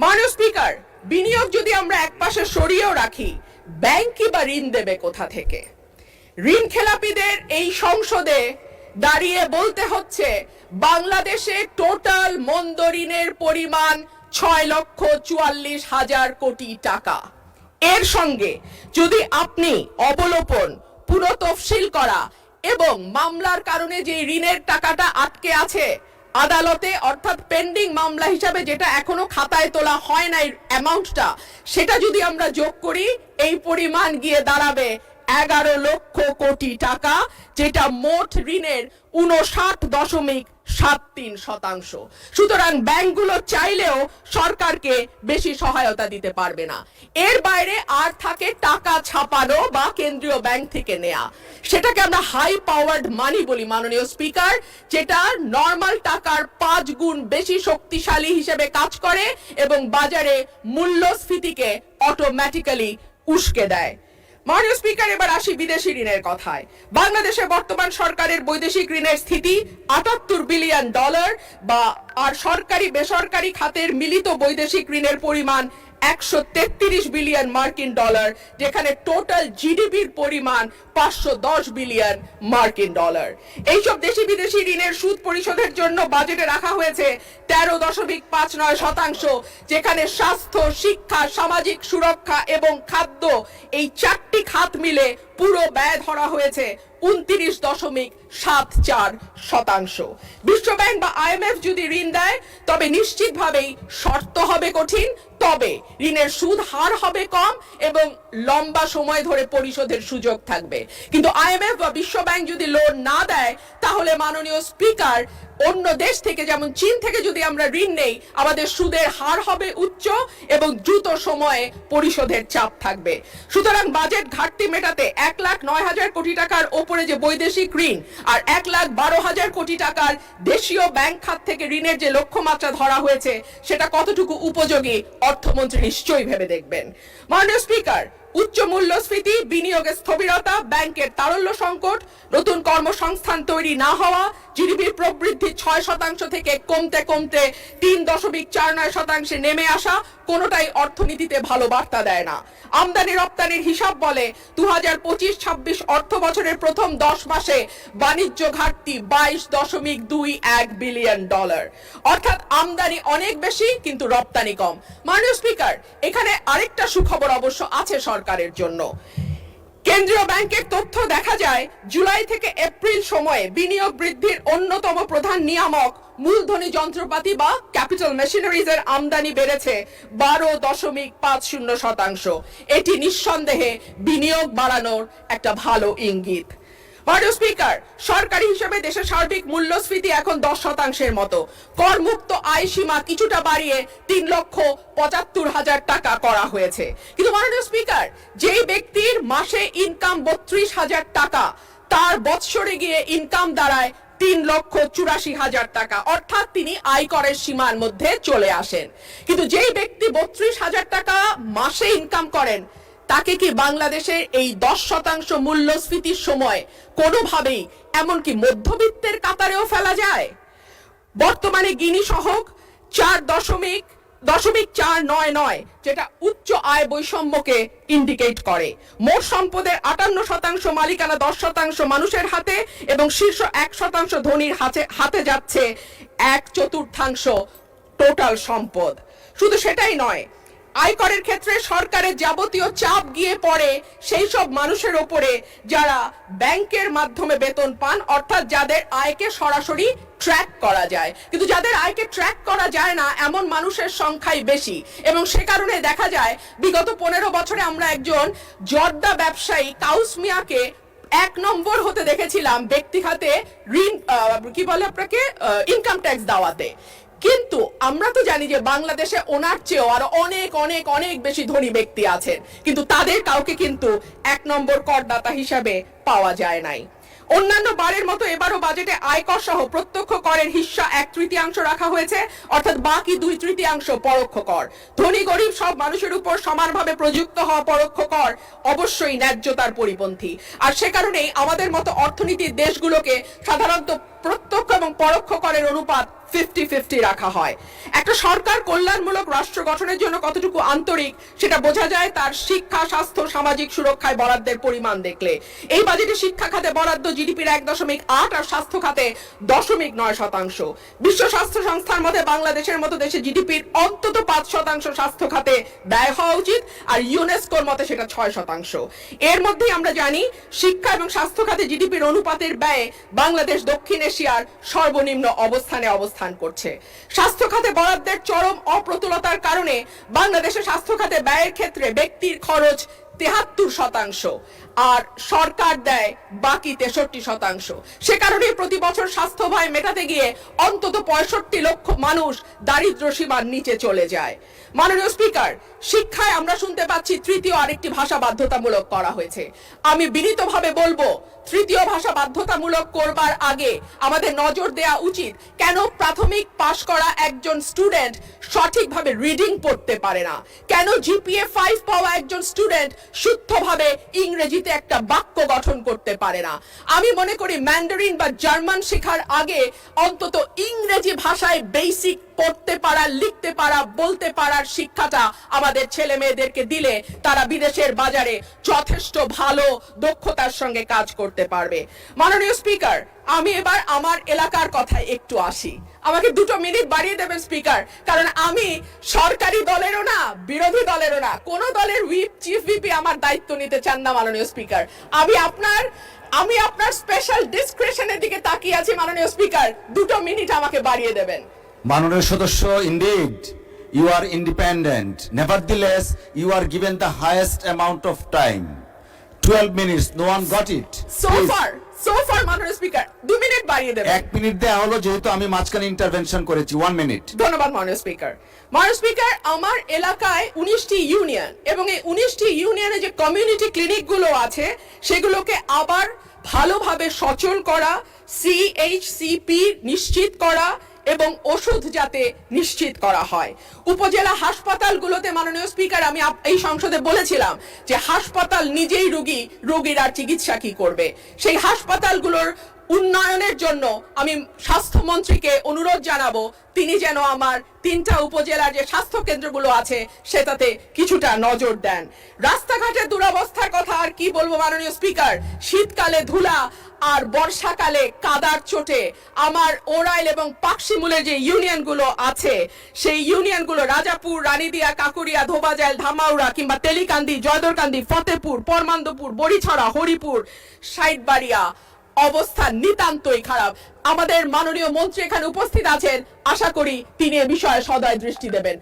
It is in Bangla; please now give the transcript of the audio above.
মাননীয় স্পিকার, বিনিয়োগ যদি আমরা একপাশে সরিয়েও রাখি, ব্যাংকই বা ঋণ দেবে কোথা থেকে? ঋণ খেলাপিদের এই সংসদে দাঁড়িয়ে বলতে হচ্ছে বাংলাদেশে টোটাল মন্দ ঋণের পরিমাণ 6,44,000 কোটি টাকা। এর সঙ্গে যদি আপনি অবলোপন, পুনঃতফসিল করা এবং মামলার কারণে যে ঋণের টাকাটা আটকে আছে আদালতে, অর্থাৎ পেন্ডিং মামলা হিসাবে যেটা এখনো খাতায় তোলা হয় নাই অ্যামাউন্টটা, সেটা যদি আমরা যোগ করি, এই পরিমাণ গিয়ে দাঁড়াবে 11 লক্ষ কোটি টাকা, যেটা মোট ঋণের 59.73%। সুতরাং ব্যাংকগুলো চাইলেও সরকারকে বেশি সহায়তা দিতে পারবে না। এর বাইরে আর থাকে টাকা ছাপানো বা কেন্দ্রীয় ব্যাংক থেকে নেয়া, সেটাকে আমরা হাই পাওয়ার্ড মানি বলি মাননীয় স্পিকার, যেটা নর্মাল টাকার 5 গুণ বেশি শক্তিশালী হিসেবে কাজ করে এবং বাজারে মূল্যস্ফীতিকে অটোমেটিক্যালি উস্কে দেয়। মাননীয় স্পিকার, এবার আসি বিদেশি ঋণের কথায়। বাংলাদেশে বর্তমান সরকারের বৈদেশিক ঋণের স্থিতি $78 বিলিয়ন, বা আর সরকারি বেসরকারি খাতের মিলিত বৈদেশিক ঋণের পরিমাণ $133 বিলিয়ন, যেখানে টোটাল জিডিপির পরিমাণ $510 বিলিয়ন। এইসব দেশি বিদেশি ঋণের সুদ পরিশোধের জন্য বাজেটে রাখা হয়েছে 13.59%, যেখানে স্বাস্থ্য, শিক্ষা, সামাজিক সুরক্ষা এবং খাদ্য, এই 4টি খাত মিলে পুরো ব্যয় ধরা হয়েছে 29.74%। বিশ্বব্যাংক বা IMF যদি ঋণ দেয় তবে নিশ্চিতভাবেই শর্ত হবে কঠিন, তবে ঋণের সুদ হার হবে কম এবং লম্বা সময় ধরে পরিশোধের সুযোগ থাকবে। কিন্তু IMF বা বিশ্বব্যাংক যদি লোন না দেয়, তাহলে মাননীয় স্পিকার, অন্য দেশ থেকে যেমন চীন থেকে যদি আমরা ঋণ নেই, আমাদের সুদের হার হবে উচ্চ এবং দ্রুত সময়ে পরিশোধের চাপ থাকবে। সুতরাং বাজেট ঘাটতি মেটাতে 1,09,000 কোটি টাকার ওপরে যে বৈদেশিক ঋণ আর 1,12,000 কোটি টাকার দেশীয় ব্যাংক খাত থেকে ঋণের যে লক্ষ্যমাত্রা ধরা হয়েছে, সেটা কতটুকু উপযোগী অর্থমন্ত্রী নিশ্চয়ই ভেবে দেখবেন। মাননীয় স্পিকার, উচ্চ মূল্যস্ফীতি, বিনিয়োগের স্থবিরতা, ব্যাংকের তারল্য সংকট, নতুন কর্মসংস্থান তৈরি না হওয়া, জিডিপির প্রবৃদ্ধি 6% থেকে কমতে কমতে 3.49% নেমে আসা, কোনোটাই অর্থনীতিতে ভালো বার্তা দেয় না। আমদানি রপ্তানির হিসাব বলে 2025-26 অর্থ বছরের প্রথম 10 মাসে বাণিজ্য ঘাটতি $22.21 বিলিয়ন, অর্থাৎ আমদানি অনেক বেশি কিন্তু রপ্তানি কম। মাননীয় স্পিকার, এখানে আরেকটা সুখবর অবশ্য আছে সরকারের জন্য। কেন্দ্রীয় ব্যাংকের তথ্য দেখা যায়, জুলাই থেকে এপ্রিল সময়ে বিনিয়োগ বৃদ্ধির অন্যতম প্রধান নিয়ামক মূলধনী যন্ত্রপাতি বা ক্যাপিটাল মেশিনারিজ এর আমদানি বেড়েছে 12.50%। এটি নিঃসন্দেহে বিনিয়োগ বাড়ানোর একটা ভালো ইঙ্গিত। মাননীয় স্পিকার, সরকারি হিসেবে দেশের সার্বিক মূল্যস্ফীতি এখন 10%-এর মতো। করমুক্ত আয় সীমা কিছুটা বাড়িয়ে 3,75,000 টাকা করা হয়েছে। কিন্তু মাননীয় স্পিকার, যেই ব্যক্তির মাসে ইনকাম 32,000 টাকা, তার বৎসরে গিয়ে ইনকাম দাঁড়ায় 3,84,000 টাকা, অর্থাৎ তিনি আয়করের সীমার মধ্যে চলে আসেন। কিন্তু যেই ব্যক্তি 32,000 টাকা মাসে ইনকাম করেন, তাকে কি বাংলাদেশের এই 10% মূল্যস্ফীতির সময় কোনোভাবেই এমনকি মধ্যবিত্তের কাতারেও ফেলা যায়? বর্তমানে গিনি সহগ 4.499, যেটা উচ্চ আয় বৈষম্যকে ইন্ডিকেট করে। মোট সম্পদের 58% মালিকানা 10% মানুষের হাতে এবং শীর্ষ 1% ধনীর হাতে যাচ্ছে 1/4 টোটাল সম্পদ। শুধু সেটাই নয়, আয়করের ক্ষেত্রে সরকারের যাবতীয় চাপ গিয়ে পড়ে সেই সব মানুষের ওপরে যারা ব্যাংকের মাধ্যমে বেতন পান, অর্থাৎ যাদের আয়কে সরাসরি ট্র্যাক করা যায়। কিন্তু যাদের আয়কে ট্র্যাক করা যায় না, এমন মানুষের সংখ্যাই বেশি এবং সে কারণে দেখা যায় বিগত 15 বছরে আমরা একজন জর্দা ব্যবসায়ী কাউস মিয়াকে 1 নম্বর হতে দেখেছিলাম ব্যক্তি খাতে ঋণ ইনকাম ট্যাক্স দেওয়াতে। কিন্তু আমরা তো জানি যে বাংলাদেশে ওনার চেয়েও আরো অনেক অনেক অনেক বেশি ধনী ব্যক্তি আছেন, কিন্তু তাদের কাউকে কিন্তু 1 নম্বর করদাতা হিসাবে পাওয়া যায় নাই। অন্যান্য বারের মতো এবারও বাজেটে আয়কর সহ প্রত্যক্ষ করের হিস্সা 1/3 রাখা হয়েছে, অর্থাৎ বাকি 2/3 পরোক্ষ কর। ধনী গরিব সব মানুষের উপর সমানভাবে প্রযুক্ত হওয়া পরোক্ষ কর অবশ্যই ন্যায্যতার পরিপন্থী। আর সে কারণেই আমাদের মতো অর্থনীতির দেশগুলোকে সাধারণত প্রত্যক্ষ এবং পরোক্ষ করের অনুপাত 50-50 রাখা হয়। একটা সরকার কল্যাণমূলক রাষ্ট্র গঠনের জন্য কতটুকু আন্তরিক সেটা বোঝা যায় তার শিক্ষা, স্বাস্থ্য, সামাজিক সুরক্ষায় বরাদ্দের পরিমাণ দেখলে। এই বাজেটে শিক্ষা খাতে বরাদ্দ জিডিপির 1.8 আর স্বাস্থ্য খাতে 0.9%। বিশ্ব স্বাস্থ্য সংস্থার মতে বাংলাদেশের মতো দেশে জিডিপির অন্তত 5% স্বাস্থ্য খাতে ব্যয় হওয়া উচিত, আর ইউনেস্কোর মতে সেটা 6%। এর মধ্যেই আমরা জানি শিক্ষা এবং স্বাস্থ্য খাতে জিডিপির অনুপাতের ব্যয়ে বাংলাদেশ দক্ষিণ এশিয়ার সর্বনিম্ন অবস্থানে অবস্থান করছে। স্বাস্থ্য খাতে বরাদ্দের চরম অপ্রতুলতার কারণে বাংলাদেশের স্বাস্থ্য খাতে ব্যয়ের ক্ষেত্রে ব্যক্তির খরচ 73% আর সরকার দেয় বাকি 63%। সে কারণে প্রতি বছর স্বাস্থ্য ব্যয় মেটাতে গিয়ে অন্তত 65 লক্ষ মানুষ দারিদ্র্য সীমার নিচে চলে যায়। মাননীয় স্পিকার, শিক্ষায় আমরা শুনতে পাচ্ছি তৃতীয় আরেকটি ভাষা বাধ্যতামূলক করা হয়েছে। আমি বিনীতভাবে বলবো তৃতীয় ভাষা বাধ্যতামূলক করবার আগে আমাদের নজর দেওয়া উচিত কেন প্রাথমিক পাশ করা একজন স্টুডেন্ট সঠিকভাবে রিডিং পড়তে পারে না, কেন জিপিএ 5 পাওয়া একজন স্টুডেন্ট শুদ্ধভাবে ইংরেজিতে একটা বাক্য গঠন করতে পারে না। আমি মনে করি ম্যান্ডারিন বা জার্মান শেখার আগে অন্তত ইংরেজি ভাষায় বেসিক পড়তে পারা, লিখতে পারা, বলতে পারার শিক্ষাটা আমাদের ছেলে মেয়েদেরকে দিলে তারা বিদেশের বাজারে যথেষ্ট ভালো দক্ষতার সঙ্গে কাজ করতে পারবে। মাননীয় স্পিকার, আমি এবার আমার এলাকার কথায় একটু আসি। আমাকে 2 মিনিট বাড়িয়ে দেবেন স্পিকার, কারণ আমি সরকারি দলেরও না বিরোধী দলেরও না, কোন দলের হুইপ চিফ ভিপি আমার দায়িত্ব নিতে চান না। মাননীয় স্পিকার, আমি আপনার স্পেশাল ডিসক্রিশনের দিকে তাকিয়ে আছি। মাননীয় স্পিকার, 2 মিনিট আমাকে বাড়িয়ে দেবেন। মাননীয় সদস্য, indeed you are independent, nevertheless you are given the highest amount of time, 12 minutes, no one got it. So far মাননীয় স্পিকার 2 মিনিট বাড়িয়ে দেবেন। 1 মিনিট দেয়া হলো যেহেতু আমি মাঝখানে ইন্টারভেনশন করেছি। 1 মিনিট। ধন্যবাদ মাননীয় স্পিকার। মাননীয় স্পিকার, আমার এলাকায় 19টি ইউনিয়ন এবং এই 19টি ইউনিয়নে যে কমিউনিটি ক্লিনিক গুলো আছে সেগুলোকে আবার ভালোভাবে সচল করা, সিএইচসিপি নিশ্চিত করা এবং ওষুধ যাতে নিশ্চিত করা হয়। উপজেলা হাসপাতালগুলোতে মাননীয় স্পিকার আমি এই সংসদে বলেছিলাম যে হাসপাতাল নিজেই রোগীর আর চিকিৎসা কি করবে। সেই হাসপাতালগুলোর উন্নয়নের জন্য আমি স্বাস্থ্যমন্ত্রীকে অনুরোধ জানাবো তিনি যেন আমার 3টা উপজেলার যে স্বাস্থ্য কেন্দ্রগুলো আছে সেটাতে কিছুটা নজর দেন। রাস্তাঘাটের দুরবস্থার কথা আর কি বলবো মাননীয় স্পিকার, শীতকালে ধুলা আর বর্ষাকালে কাদার চোটে আমার ওরাইল এবং পাকশিমুলের যে ইউনিয়নগুলো আছে সেই ইউনিয়নগুলো রাজাপুর, রানীদিয়া, কাকুরিয়া, ধোবাজাইল, ধামাউড়া কিংবা তেলিকান্দি, জয়দরকান্দি, ফতেপুর, পরমান্দপুর, বড়িছড়া, হরিপুর, সাইটবাড়িয়া অবস্থা নিতান্তই খারাপ। আমাদের মাননীয় মন্ত্রী এখানে উপস্থিত আছেন, আশা করি তিনি এ বিষয়ে সদয় দৃষ্টি দেবেন।